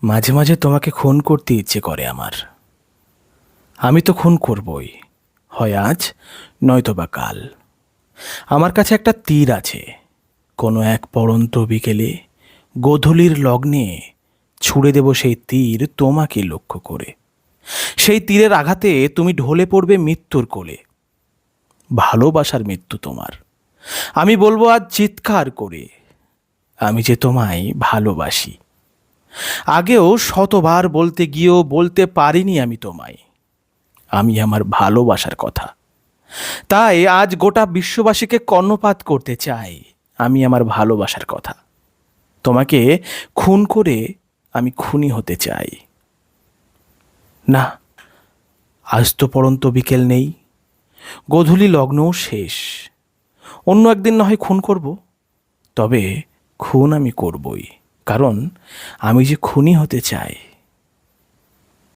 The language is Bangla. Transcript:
মাঝে মাঝে তোমাকে খুন করতে ইচ্ছে করে আমার। আমি তো খুন করবই, হয় আজ নয়তোবা কাল। আমার কাছে একটা তীর আছে। কোনো এক পড়ন্ত বিকেলে গোধূলির লগ্নে ছুঁড়ে দেব সেই তীর তোমাকে লক্ষ্য করে। সেই তীরের আঘাতে তুমি ঢলে পড়বে মৃত্যুর কোলে। ভালোবাসার মৃত্যু তোমার। আমি বলবো আজ চিৎকার করে, আমি যে তোমায় ভালোবাসি। আগেও শতবার বলতে গিয়েও বলতে পারিনি আমি তোমায়, আমি আমার ভালোবাসার কথা। তাই আজ গোটা বিশ্ববাসীকে কর্ণপাত করতে চাই, আমি আমার ভালোবাসার কথা। তোমাকে খুন করে আমি খুনি হতে চাই। না, আজ তো পড়ন্ত বিকেল নেই, গোধূলি লগ্নও শেষ। অন্য একদিন না হয় খুন করব, তবে খুন আমি করবই, কারণ আমি যে খুনি হতে চাই।